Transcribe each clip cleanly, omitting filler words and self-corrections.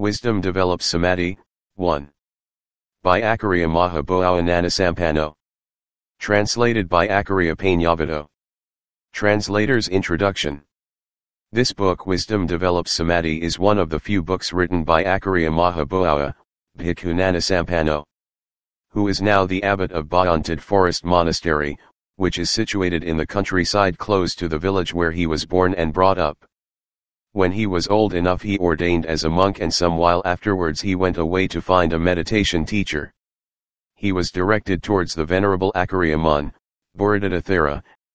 Wisdom develops Samadhi. 1. By Acariya Maha Boowa Ñanasampanno. Translated by Acariya Panyavaddho. Translator's Introduction. This book Wisdom Develops Samadhi is one of the few books written by Acariya Maha Boowa, Bhikkhu Ñanasampanno, who is now the abbot of Untitled Forest Monastery, which is situated in the countryside close to the village where he was born and brought up. When he was old enough he ordained as a monk, and some while afterwards he went away to find a meditation teacher. He was directed towards the Venerable Acariya Maha,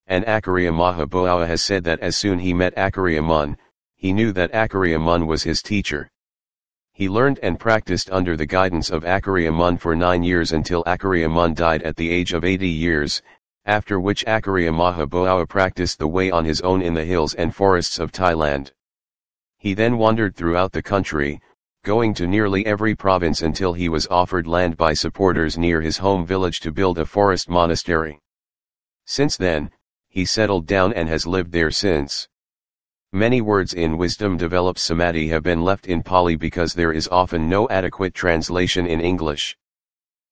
and Acariya Maha Boowa has said that as soon he met Acariya Maha, he knew that Acariya Maha was his teacher. He learned and practiced under the guidance of Acariya Maha for 9 years until Acariya Maha died at the age of 80 years, after which Acariya Maha Boowa practiced the way on his own in the hills and forests of Thailand. He then wandered throughout the country, going to nearly every province until he was offered land by supporters near his home village to build a forest monastery. Since then, he settled down and has lived there since. Many words in Wisdom Develops Samadhi have been left in Pali because there is often no adequate translation in English.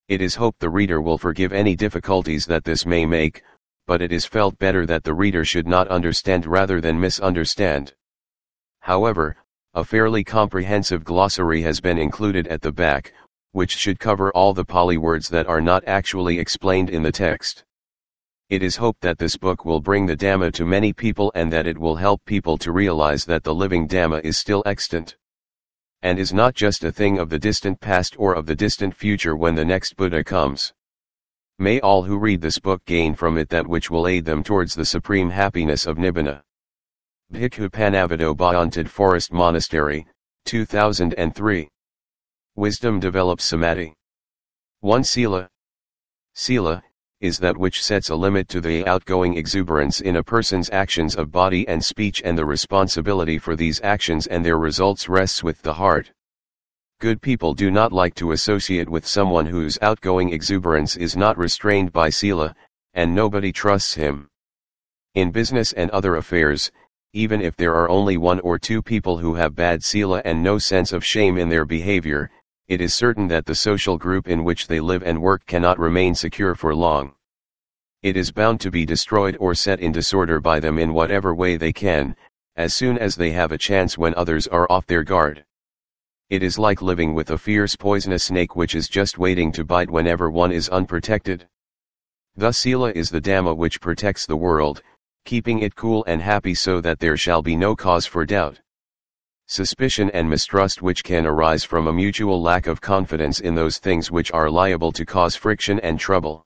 It is hoped the reader will forgive any difficulties that this may make, but it is felt better that the reader should not understand rather than misunderstand. However, a fairly comprehensive glossary has been included at the back, which should cover all the Pali words that are not actually explained in the text. It is hoped that this book will bring the Dhamma to many people and that it will help people to realize that the living Dhamma is still extant, and is not just a thing of the distant past or of the distant future when the next Buddha comes. May all who read this book gain from it that which will aid them towards the supreme happiness of Nibbana. Bhikkhu Panyavaddho Untitled Forest Monastery, 2003. Wisdom Develops Samadhi. 1. Sila. Sila is that which sets a limit to the outgoing exuberance in a person's actions of body and speech, and the responsibility for these actions and their results rests with the heart. Good people do not like to associate with someone whose outgoing exuberance is not restrained by Sila, and nobody trusts him. In business and other affairs, even if there are only 1 or 2 people who have bad Sila and no sense of shame in their behavior, it is certain that the social group in which they live and work cannot remain secure for long. It is bound to be destroyed or set in disorder by them in whatever way they can, as soon as they have a chance when others are off their guard. It is like living with a fierce poisonous snake which is just waiting to bite whenever one is unprotected. Thus Sila is the Dhamma which protects the world, keeping it cool and happy so that there shall be no cause for doubt, suspicion and mistrust which can arise from a mutual lack of confidence in those things which are liable to cause friction and trouble.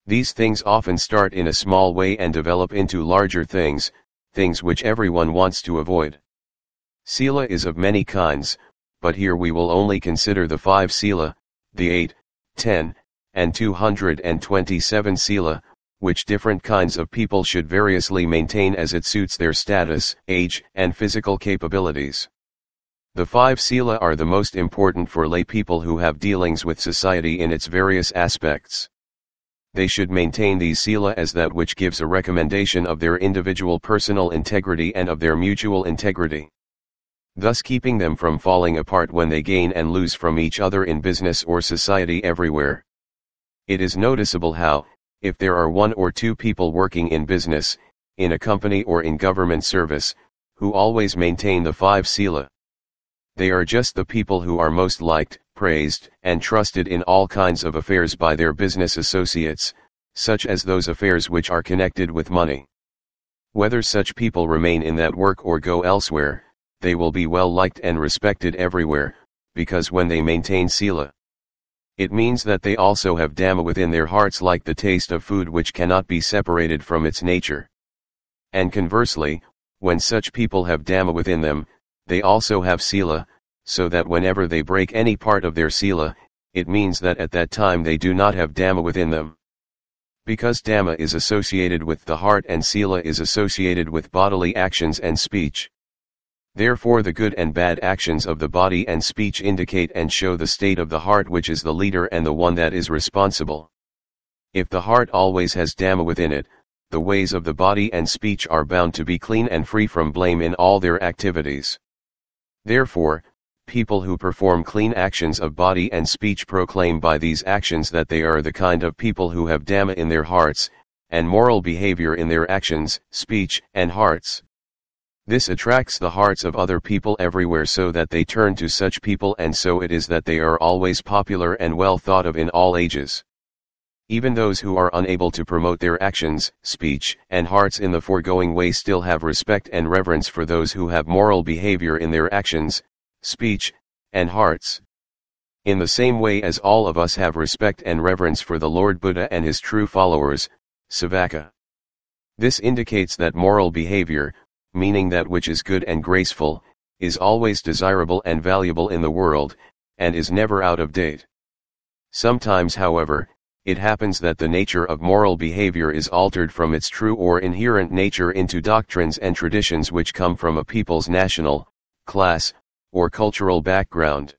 These things often start in a small way and develop into larger things, things which everyone wants to avoid. Sila is of many kinds, but here we will only consider the 5 Sila, the 8, 10, and 227 Sila, which different kinds of people should variously maintain as it suits their status, age, and physical capabilities. The 5 Sila are the most important for lay people who have dealings with society in its various aspects. They should maintain these Sila as that which gives a recommendation of their individual personal integrity and of their mutual integrity, thus keeping them from falling apart when they gain and lose from each other in business or society everywhere. It is noticeable how, if there are 1 or 2 people working in business, in a company or in government service, who always maintain the 5 Sila, they are just the people who are most liked, praised, and trusted in all kinds of affairs by their business associates, such as those affairs which are connected with money. Whether such people remain in that work or go elsewhere, they will be well liked and respected everywhere, because when they maintain Sila, it means that they also have Dhamma within their hearts, like the taste of food which cannot be separated from its nature. And conversely, when such people have Dhamma within them, they also have Sila, so that whenever they break any part of their Sila, it means that at that time they do not have Dhamma within them. Because Dhamma is associated with the heart and Sila is associated with bodily actions and speech. Therefore the good and bad actions of the body and speech indicate and show the state of the heart, which is the leader and the one that is responsible. If the heart always has Dhamma within it, the ways of the body and speech are bound to be clean and free from blame in all their activities. Therefore, people who perform clean actions of body and speech proclaim by these actions that they are the kind of people who have Dhamma in their hearts, and moral behavior in their actions, speech, and hearts. This attracts the hearts of other people everywhere so that they turn to such people, and so it is that they are always popular and well thought of in all ages. Even those who are unable to promote their actions, speech, and hearts in the foregoing way still have respect and reverence for those who have moral behavior in their actions, speech, and hearts. In the same way as all of us have respect and reverence for the Lord Buddha and his true followers, Savaka. This indicates that moral behavior, meaning that which is good and graceful, is always desirable and valuable in the world, and is never out of date. Sometimes, however, it happens that the nature of moral behavior is altered from its true or inherent nature into doctrines and traditions which come from a people's national, class, or cultural background.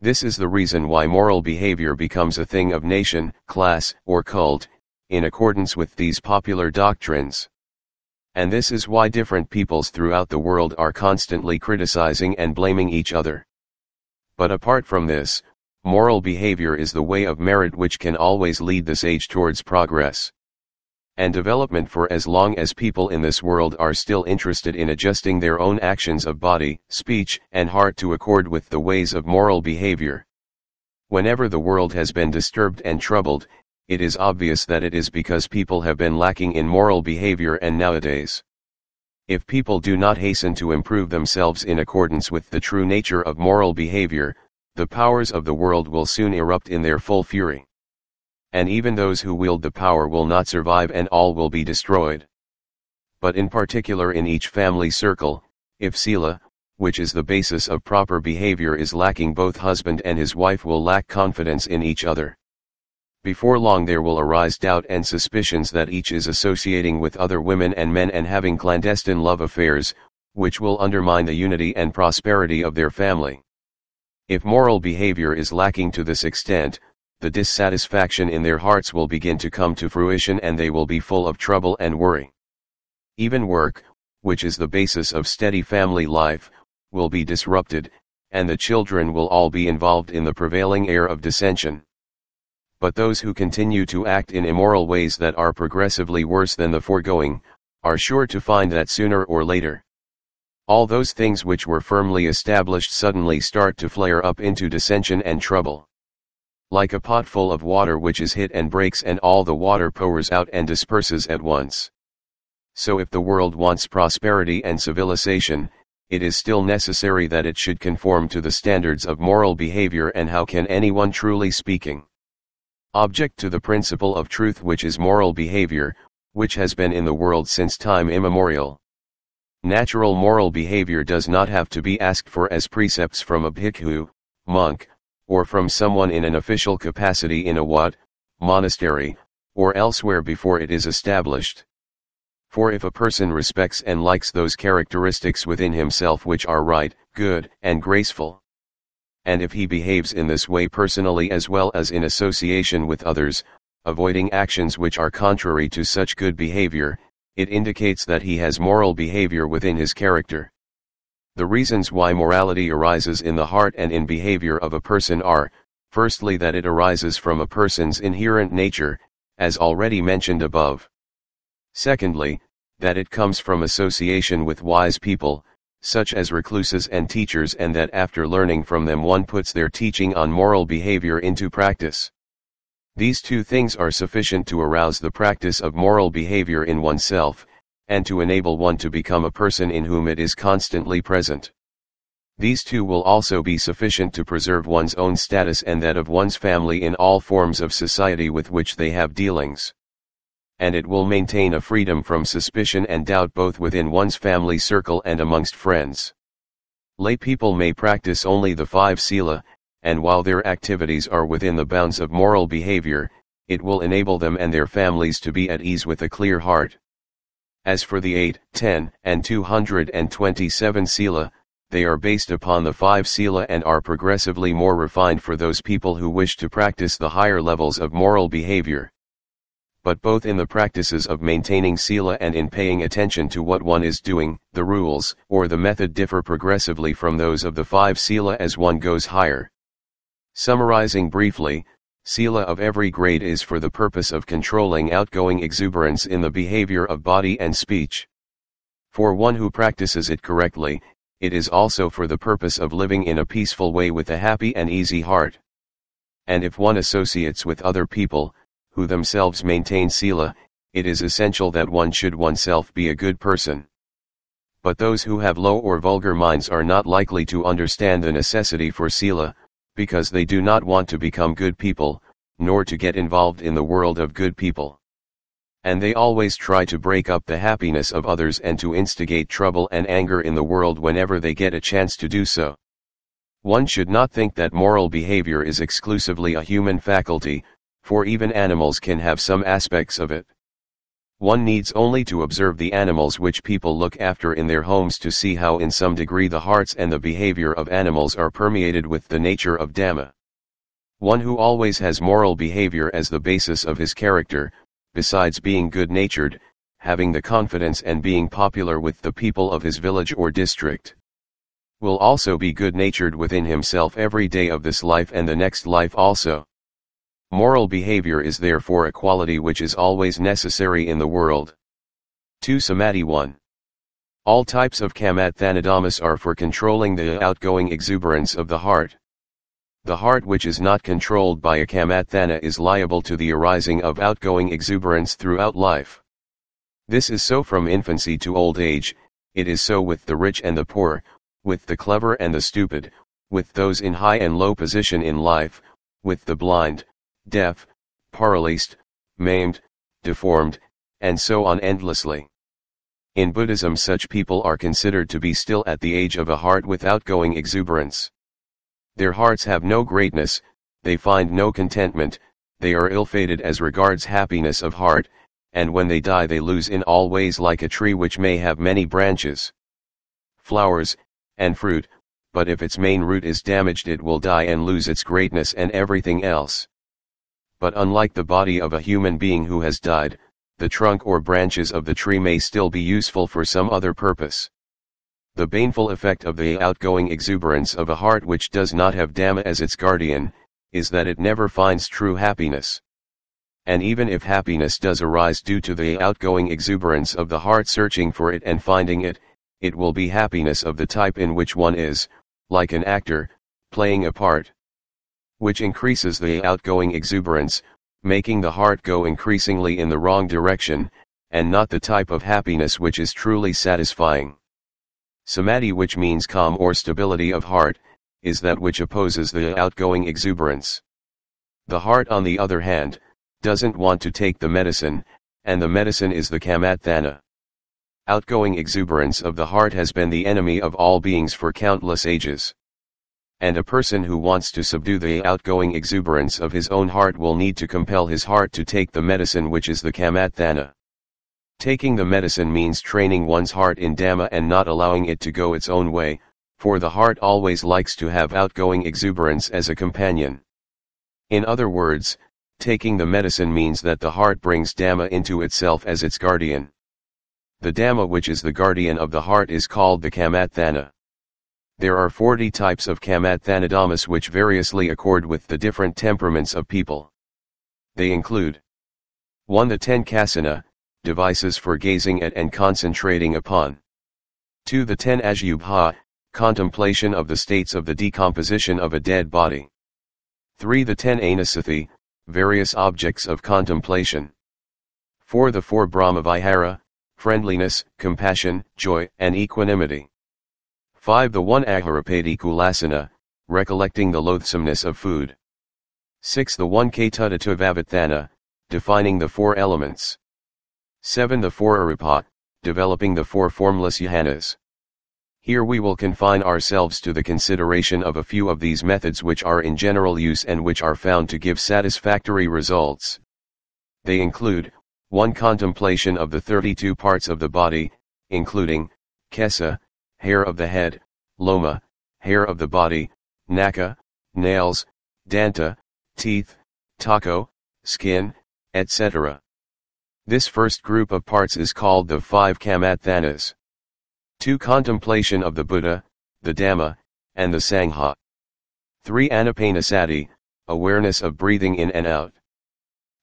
This is the reason why moral behavior becomes a thing of nation, class, or cult, in accordance with these popular doctrines. And this is why different peoples throughout the world are constantly criticizing and blaming each other. But apart from this, moral behavior is the way of merit which can always lead the sage towards progress and development, for as long as people in this world are still interested in adjusting their own actions of body, speech, and heart to accord with the ways of moral behavior. Whenever the world has been disturbed and troubled, it is obvious that it is because people have been lacking in moral behavior, and nowadays, if people do not hasten to improve themselves in accordance with the true nature of moral behavior, the powers of the world will soon erupt in their full fury. And even those who wield the power will not survive, and all will be destroyed. But in particular in each family circle, if Sila, which is the basis of proper behavior, is lacking, both husband and his wife will lack confidence in each other. Before long there will arise doubt and suspicions that each is associating with other women and men and having clandestine love affairs, which will undermine the unity and prosperity of their family. If moral behavior is lacking to this extent, the dissatisfaction in their hearts will begin to come to fruition, and they will be full of trouble and worry. Even work, which is the basis of steady family life, will be disrupted, and the children will all be involved in the prevailing air of dissension. But those who continue to act in immoral ways that are progressively worse than the foregoing, are sure to find that sooner or later, all those things which were firmly established suddenly start to flare up into dissension and trouble. Like a pot full of water which is hit and breaks, and all the water pours out and disperses at once. So if the world wants prosperity and civilization, it is still necessary that it should conform to the standards of moral behavior. And how can anyone truly speaking object to the principle of truth, which is moral behavior, which has been in the world since time immemorial? Natural moral behavior does not have to be asked for as precepts from a bhikkhu, monk, or from someone in an official capacity in a wat, monastery, or elsewhere before it is established. For if a person respects and likes those characteristics within himself which are right, good, and graceful, and if he behaves in this way personally as well as in association with others, avoiding actions which are contrary to such good behavior, it indicates that he has moral behavior within his character. The reasons why morality arises in the heart and in behavior of a person are, firstly, that it arises from a person's inherent nature, as already mentioned above. Secondly, that it comes from association with wise people, such as recluses and teachers, and that after learning from them one puts their teaching on moral behavior into practice. These two things are sufficient to arouse the practice of moral behavior in oneself, and to enable one to become a person in whom it is constantly present. These two will also be sufficient to preserve one's own status and that of one's family in all forms of society with which they have dealings. And it will maintain a freedom from suspicion and doubt both within one's family circle and amongst friends. Lay people may practice only the 5 sila, and while their activities are within the bounds of moral behavior, it will enable them and their families to be at ease with a clear heart. As for the 8, 10, and 227 sila, they are based upon the 5 sila and are progressively more refined for those people who wish to practice the higher levels of moral behavior. but both in the practices of maintaining sila and in paying attention to what one is doing. The rules or the method differ progressively from those of the 5 sila as one goes higher. Summarizing briefly, sila of every grade is for the purpose of controlling outgoing exuberance in the behavior of body and speech. For one who practices it correctly, it is also for the purpose of living in a peaceful way with a happy and easy heart. And if one associates with other people, who themselves maintain sila, it is essential that one should oneself be a good person. But those who have low or vulgar minds are not likely to understand the necessity for sila, because they do not want to become good people, nor to get involved in the world of good people. And they always try to break up the happiness of others and to instigate trouble and anger in the world whenever they get a chance to do so. One should not think that moral behavior is exclusively a human faculty, for even animals can have some aspects of it. One needs only to observe the animals which people look after in their homes to see how in some degree the hearts and the behavior of animals are permeated with the nature of Dhamma. One who always has moral behavior as the basis of his character, besides being good-natured, having the confidence and being popular with the people of his village or district, will also be good-natured within himself every day of this life and the next life also. Moral behavior is therefore a quality which is always necessary in the world. 2 Samadhi 1. All types of kamatthana-dhammas are for controlling the outgoing exuberance of the heart. The heart which is not controlled by a kamatthana is liable to the arising of outgoing exuberance throughout life. This is so from infancy to old age. It is so with the rich and the poor, with the clever and the stupid, with those in high and low position in life, with the blind, deaf, paralyzed, maimed, deformed, and so on endlessly. In Buddhism such people are considered to be still at the age of a heart with outgoing exuberance. Their hearts have no greatness, they find no contentment, they are ill-fated as regards happiness of heart, and when they die they lose in all ways like a tree which may have many branches, flowers, and fruit, but if its main root is damaged it will die and lose its greatness and everything else. But unlike the body of a human being who has died, the trunk or branches of the tree may still be useful for some other purpose. The baneful effect of the outgoing exuberance of a heart which does not have Dhamma as its guardian, is that it never finds true happiness. And even if happiness does arise due to the outgoing exuberance of the heart searching for it and finding it, it will be happiness of the type in which one is, like an actor, playing a part, which increases the outgoing exuberance, making the heart go increasingly in the wrong direction, and not the type of happiness which is truly satisfying. Samadhi, which means calm or stability of heart, is that which opposes the outgoing exuberance. The heart, on the other hand, doesn't want to take the medicine, and the medicine is the kamatthana. Outgoing exuberance of the heart has been the enemy of all beings for countless ages. And a person who wants to subdue the outgoing exuberance of his own heart will need to compel his heart to take the medicine which is the kamatthana. Taking the medicine means training one's heart in Dhamma and not allowing it to go its own way, for the heart always likes to have outgoing exuberance as a companion. In other words, taking the medicine means that the heart brings Dhamma into itself as its guardian. The Dhamma which is the guardian of the heart is called the kamatthana. There are 40 types of kamatthana-dhammas which variously accord with the different temperaments of people. They include 1. The 10 kasana, devices for gazing at and concentrating upon. 2. The 10 ajubha, contemplation of the states of the decomposition of a dead body. 3. The 10 anasathi, various objects of contemplation. 4. The 4 brahmavihara, friendliness, compassion, joy, and equanimity. 5. The 1 aharapatikulasana, recollecting the loathsomeness of food. 6. The 1 ketuttattvavathana, defining the 4 elements. 7. The 4 aripat, developing the 4 formless yahanas. Here we will confine ourselves to the consideration of a few of these methods which are in general use and which are found to give satisfactory results. They include 1. Contemplation of the 32 parts of the body, including kesa, hair of the head, loma, hair of the body, naka, nails, danta, teeth, tako, skin, etc. This first group of parts is called the 5 Kamatthanas. 2. Contemplation of the Buddha, the Dhamma, and the Sangha. 3. Anapanasati, awareness of breathing in and out.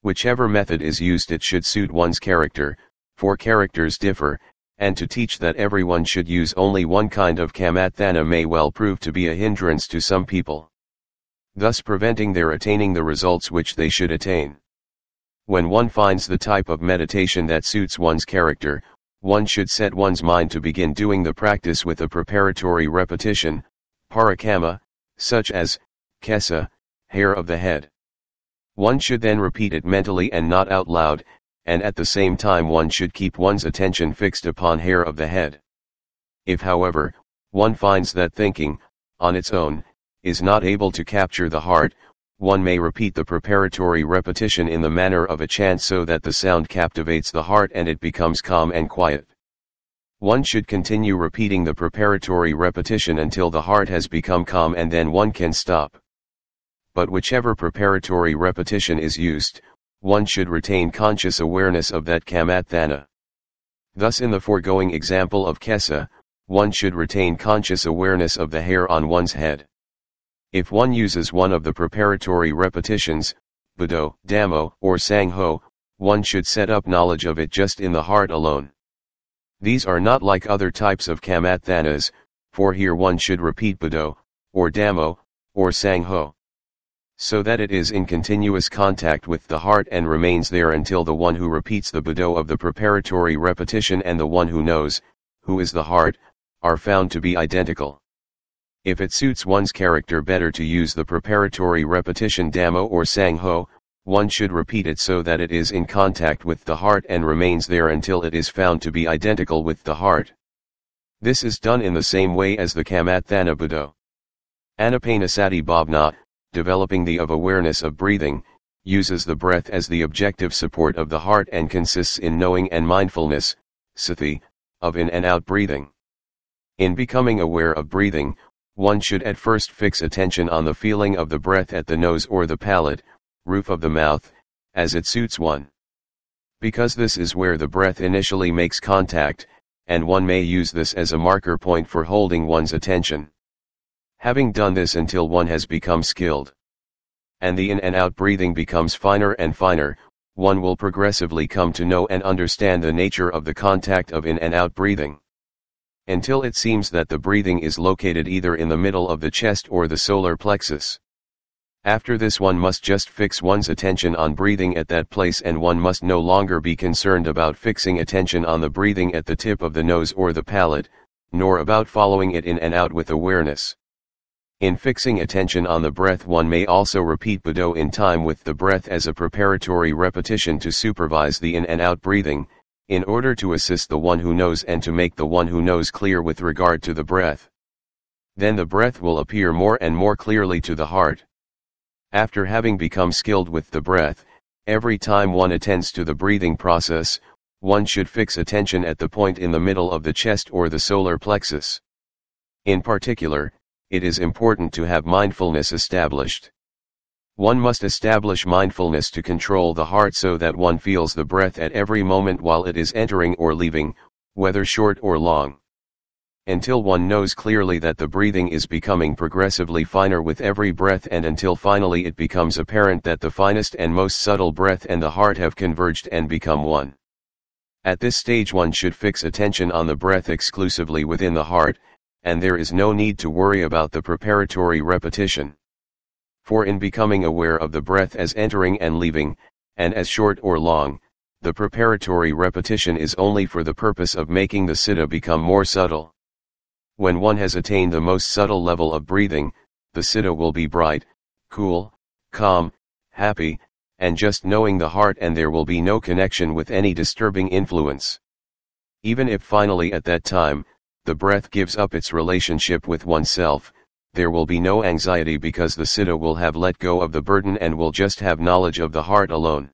Whichever method is used, it should suit one's character, for characters differ, and to teach that everyone should use only one kind of Kamatthana may well prove to be a hindrance to some people, thus preventing their attaining the results which they should attain. When one finds the type of meditation that suits one's character, one should set one's mind to begin doing the practice with a preparatory repetition, parakama, such as, kesa, hair of the head. One should then repeat it mentally and not out loud, and at the same time one should keep one's attention fixed upon hair of the head. If, however, one finds that thinking, on its own, is not able to capture the heart, one may repeat the preparatory repetition in the manner of a chant so that the sound captivates the heart and it becomes calm and quiet. One should continue repeating the preparatory repetition until the heart has become calm, and then one can stop. But whichever preparatory repetition is used, one should retain conscious awareness of that Kamatthana. Thus in the foregoing example of kesa, one should retain conscious awareness of the hair on one's head. If one uses one of the preparatory repetitions, Buddho, Dhammo, or Sangho, one should set up knowledge of it just in the heart alone. These are not like other types of Kamatthanas, for here one should repeat Buddho, or Dhammo, or Sangho, so that it is in continuous contact with the heart and remains there until the one who repeats the Buddho of the preparatory repetition and the one who knows, who is the heart, are found to be identical. If it suits one's character better to use the preparatory repetition Dhammo or Sangho, one should repeat it so that it is in contact with the heart and remains there until it is found to be identical with the heart. This is done in the same way as the Kamatthana Buddho. Anapanasati Bhavana, developing the of awareness of breathing, uses the breath as the objective support of the heart and consists in knowing and mindfulness, sati, of in and out breathing. In becoming aware of breathing, one should at first fix attention on the feeling of the breath at the nose or the palate, roof of the mouth, as it suits one. Because this is where the breath initially makes contact, and one may use this as a marker point for holding one's attention. Having done this until one has become skilled, and the in and out breathing becomes finer and finer, one will progressively come to know and understand the nature of the contact of in and out breathing, until it seems that the breathing is located either in the middle of the chest or the solar plexus. After this one must just fix one's attention on breathing at that place, and one must no longer be concerned about fixing attention on the breathing at the tip of the nose or the palate, nor about following it in and out with awareness. In fixing attention on the breath, one may also repeat Buddho in time with the breath as a preparatory repetition to supervise the in and out breathing, in order to assist the one who knows and to make the one who knows clear with regard to the breath. Then the breath will appear more and more clearly to the heart. After having become skilled with the breath, every time one attends to the breathing process, one should fix attention at the point in the middle of the chest or the solar plexus. In particular, it is important to have mindfulness established. One must establish mindfulness to control the heart so that one feels the breath at every moment while it is entering or leaving, whether short or long. Until one knows clearly that the breathing is becoming progressively finer with every breath, and until finally it becomes apparent that the finest and most subtle breath and the heart have converged and become one. At this stage one should fix attention on the breath exclusively within the heart, and there is no need to worry about the preparatory repetition. For in becoming aware of the breath as entering and leaving, and as short or long, the preparatory repetition is only for the purpose of making the citta become more subtle. When one has attained the most subtle level of breathing, the citta will be bright, cool, calm, happy, and just knowing the heart, and there will be no connection with any disturbing influence. Even if finally at that time, the breath gives up its relationship with oneself, there will be no anxiety because the citta will have let go of the burden and will just have knowledge of the heart alone.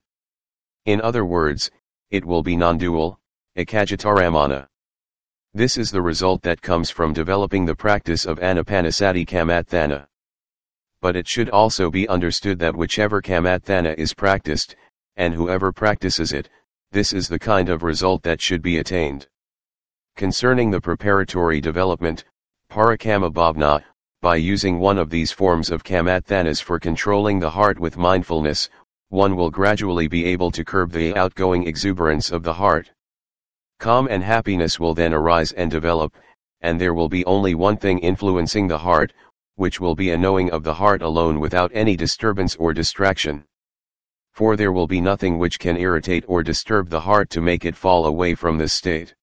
In other words, it will be non-dual, ekajitaramana. This is the result that comes from developing the practice of anapanasati kamatthana. But it should also be understood that whichever kamatthana is practiced, and whoever practices it, This is the kind of result that should be attained. Concerning the preparatory development, Parakama Bhavana, by using one of these forms of kamathanas for controlling the heart with mindfulness, one will gradually be able to curb the outgoing exuberance of the heart. Calm and happiness will then arise and develop, and there will be only one thing influencing the heart, which will be a knowing of the heart alone without any disturbance or distraction. For there will be nothing which can irritate or disturb the heart to make it fall away from this state.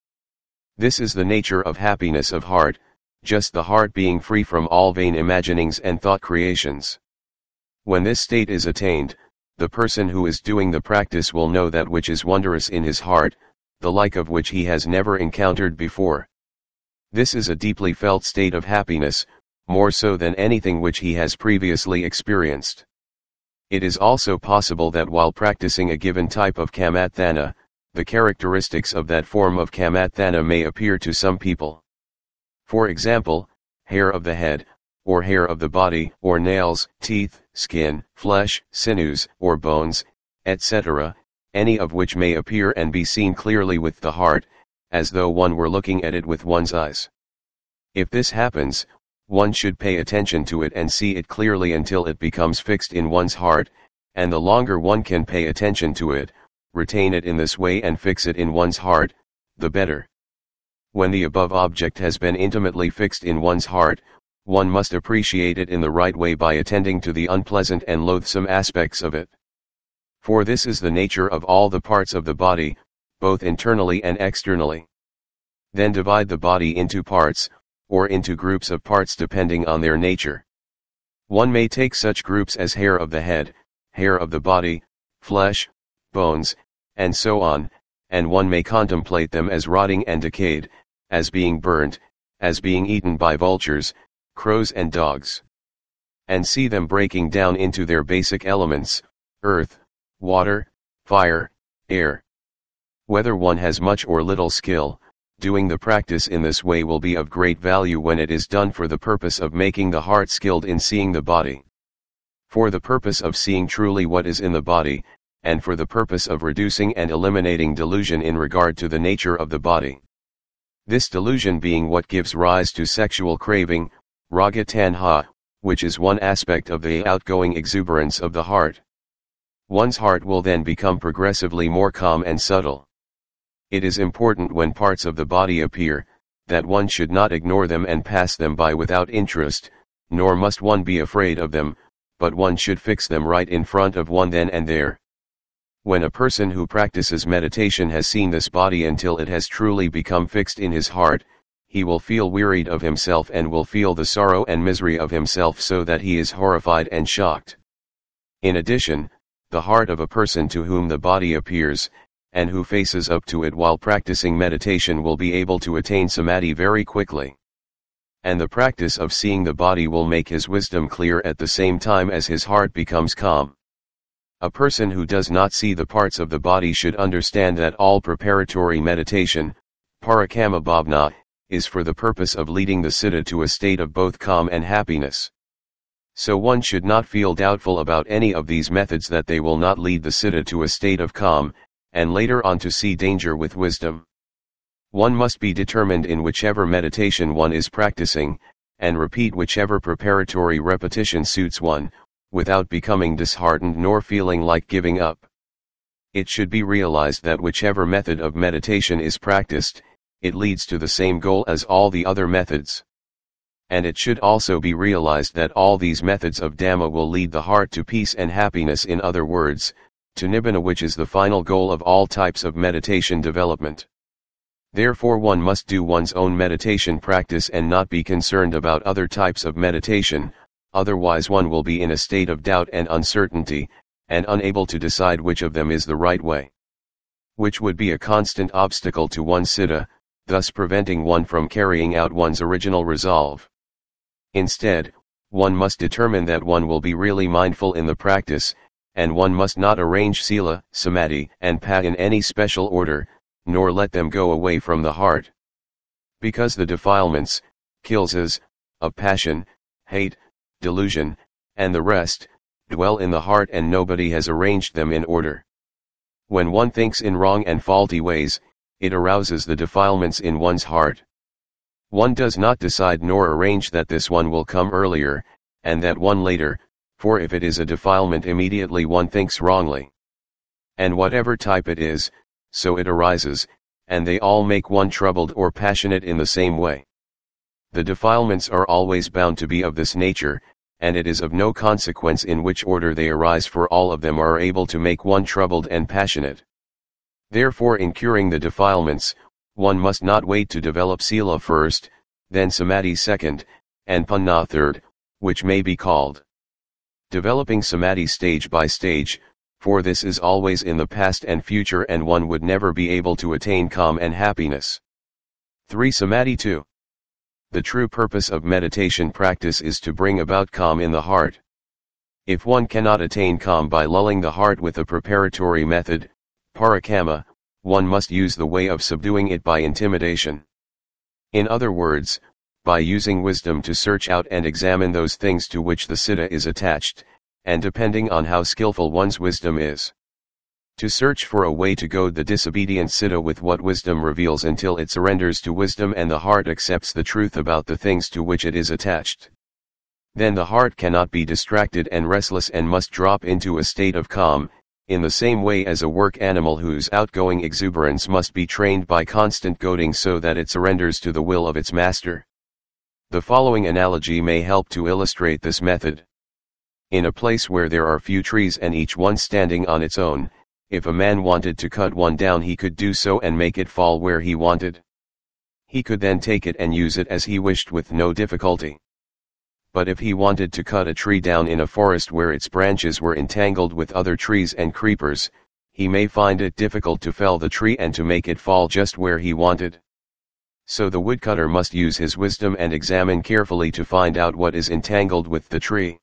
This is the nature of happiness of heart, just the heart being free from all vain imaginings and thought creations. When this state is attained, the person who is doing the practice will know that which is wondrous in his heart, the like of which he has never encountered before. This is a deeply felt state of happiness, more so than anything which he has previously experienced. It is also possible that while practicing a given type of kamathana, the characteristics of that form of kamathana may appear to some people. For example, hair of the head, or hair of the body, or nails, teeth, skin, flesh, sinews, or bones, etc., any of which may appear and be seen clearly with the heart, as though one were looking at it with one's eyes. If this happens, one should pay attention to it and see it clearly until it becomes fixed in one's heart, and the longer one can pay attention to it, retain it in this way and fix it in one's heart, the better. When the above object has been intimately fixed in one's heart, one must appreciate it in the right way by attending to the unpleasant and loathsome aspects of it. For this is the nature of all the parts of the body, both internally and externally. Then divide the body into parts, or into groups of parts depending on their nature. One may take such groups as hair of the head, hair of the body, flesh, bones, and so on, and one may contemplate them as rotting and decayed, as being burnt, as being eaten by vultures, crows and dogs. And see them breaking down into their basic elements, earth, water, fire, air. Whether one has much or little skill, doing the practice in this way will be of great value when it is done for the purpose of making the heart skilled in seeing the body. For the purpose of seeing truly what is in the body, and for the purpose of reducing and eliminating delusion in regard to the nature of the body. This delusion being what gives rise to sexual craving, raga tanha, which is one aspect of the outgoing exuberance of the heart. One's heart will then become progressively more calm and subtle. It is important when parts of the body appear, that one should not ignore them and pass them by without interest, nor must one be afraid of them, but one should fix them right in front of one then and there. When a person who practices meditation has seen this body until it has truly become fixed in his heart, he will feel wearied of himself and will feel the sorrow and misery of himself so that he is horrified and shocked. In addition, the heart of a person to whom the body appears, and who faces up to it while practicing meditation will be able to attain Samadhi very quickly. And the practice of seeing the body will make his wisdom clear at the same time as his heart becomes calm. A person who does not see the parts of the body should understand that all preparatory meditation, Parakama Bhavana, is for the purpose of leading the siddha to a state of both calm and happiness. So one should not feel doubtful about any of these methods that they will not lead the siddha to a state of calm, and later on to see danger with wisdom. One must be determined in whichever meditation one is practicing, and repeat whichever preparatory repetition suits one, without becoming disheartened nor feeling like giving up. It should be realized that whichever method of meditation is practiced, it leads to the same goal as all the other methods. And it should also be realized that all these methods of Dhamma will lead the heart to peace and happiness, in other words, to Nibbana, which is the final goal of all types of meditation development. Therefore one must do one's own meditation practice and not be concerned about other types of meditation, otherwise one will be in a state of doubt and uncertainty, and unable to decide which of them is the right way. Which would be a constant obstacle to one's siddha, thus preventing one from carrying out one's original resolve. Instead, one must determine that one will be really mindful in the practice, and one must not arrange sila, samadhi, and pa in any special order, nor let them go away from the heart. Because the defilements, kilsas, of passion, hate, delusion, and the rest, dwell in the heart and nobody has arranged them in order. When one thinks in wrong and faulty ways, it arouses the defilements in one's heart. One does not decide nor arrange that this one will come earlier, and that one later, for if it is a defilement immediately one thinks wrongly. And whatever type it is, so it arises, and they all make one troubled or passionate in the same way. The defilements are always bound to be of this nature, and it is of no consequence in which order they arise, for all of them are able to make one troubled and passionate. Therefore in curing the defilements, one must not wait to develop Sila first, then Samadhi second, and Panna third, which may be called developing Samadhi stage by stage, for this is always in the past and future, and one would never be able to attain calm and happiness. 3. Samadhi 2. The true purpose of meditation practice is to bring about calm in the heart. If one cannot attain calm by lulling the heart with a preparatory method, parakama, one must use the way of subduing it by intimidation. In other words, by using wisdom to search out and examine those things to which the citta is attached, and depending on how skillful one's wisdom is, to search for a way to goad the disobedient citta with what wisdom reveals until it surrenders to wisdom and the heart accepts the truth about the things to which it is attached. Then the heart cannot be distracted and restless and must drop into a state of calm, in the same way as a work animal whose outgoing exuberance must be trained by constant goading so that it surrenders to the will of its master. The following analogy may help to illustrate this method. In a place where there are few trees and each one standing on its own, if a man wanted to cut one down he could do so and make it fall where he wanted. He could then take it and use it as he wished with no difficulty. But if he wanted to cut a tree down in a forest where its branches were entangled with other trees and creepers, he may find it difficult to fell the tree and to make it fall just where he wanted. So the woodcutter must use his wisdom and examine carefully to find out what is entangled with the tree.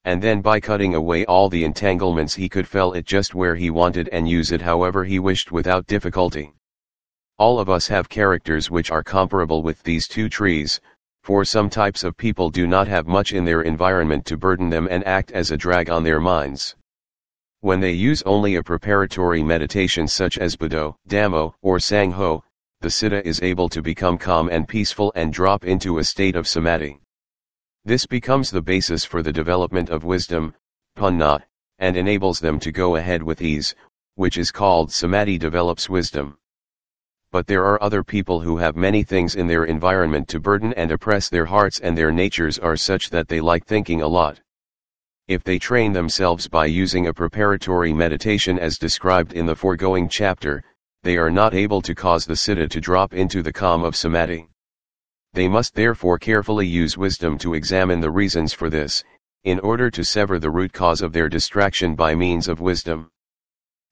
And then by cutting away all the entanglements he could fell it just where he wanted and use it however he wished without difficulty. All of us have characters which are comparable with these two trees, for some types of people do not have much in their environment to burden them and act as a drag on their minds. When they use only a preparatory meditation such as Buddho, Dhammo, or Sangho, the citta is able to become calm and peaceful and drop into a state of samadhi. This becomes the basis for the development of wisdom, panna, and enables them to go ahead with ease, which is called samadhi develops wisdom. But there are other people who have many things in their environment to burden and oppress their hearts, and their natures are such that they like thinking a lot. If they train themselves by using a preparatory meditation as described in the foregoing chapter, they are not able to cause the citta to drop into the calm of samadhi. They must therefore carefully use wisdom to examine the reasons for this, in order to sever the root cause of their distraction by means of wisdom.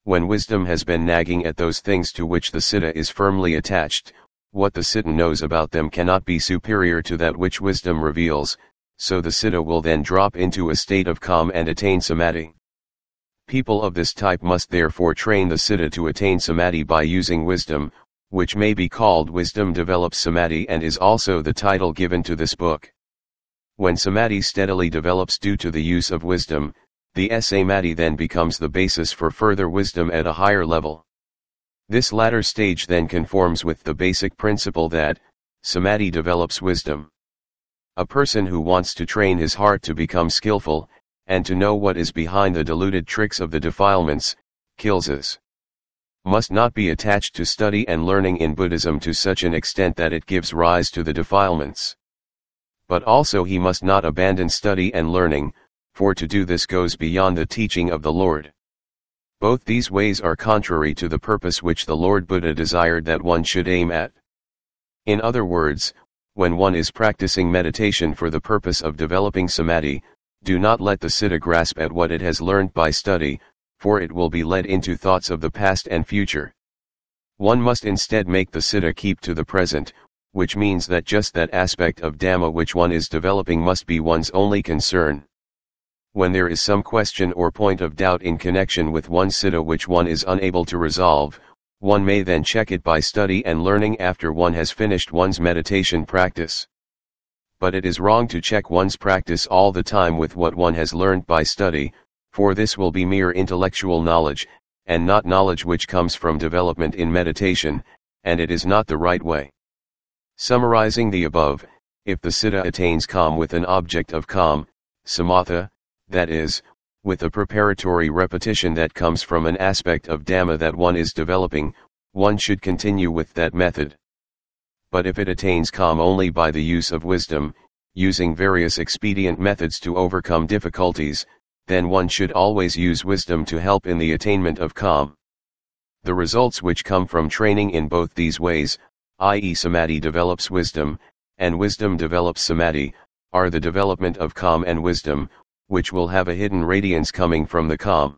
When wisdom has been nagging at those things to which the citta is firmly attached, what the citta knows about them cannot be superior to that which wisdom reveals, so the citta will then drop into a state of calm and attain samadhi. People of this type must therefore train the citta to attain samadhi by using wisdom, which may be called Wisdom Develops Samadhi and is also the title given to this book. When samadhi steadily develops due to the use of wisdom, the samadhi then becomes the basis for further wisdom at a higher level. This latter stage then conforms with the basic principle that samadhi develops wisdom. A person who wants to train his heart to become skillful, and to know what is behind the deluded tricks of the defilements, kills must not be attached to study and learning in Buddhism to such an extent that it gives rise to the defilements. But also he must not abandon study and learning, for to do this goes beyond the teaching of the Lord. Both these ways are contrary to the purpose which the Lord Buddha desired that one should aim at. In other words, when one is practicing meditation for the purpose of developing samadhi, do not let the citta grasp at what it has learned by study, for it will be led into thoughts of the past and future. One must instead make the citta keep to the present, which means that just that aspect of Dhamma which one is developing must be one's only concern. When there is some question or point of doubt in connection with one's citta which one is unable to resolve, one may then check it by study and learning after one has finished one's meditation practice. But it is wrong to check one's practice all the time with what one has learned by study, for this will be mere intellectual knowledge, and not knowledge which comes from development in meditation, and it is not the right way. Summarizing the above, if the citta attains calm with an object of calm, samatha, that is, with a preparatory repetition that comes from an aspect of Dhamma that one is developing, one should continue with that method. But if it attains calm only by the use of wisdom, using various expedient methods to overcome difficulties, then one should always use wisdom to help in the attainment of calm. The results which come from training in both these ways, i.e. samadhi develops wisdom, and wisdom develops samadhi, are the development of calm and wisdom, which will have a hidden radiance coming from the calm.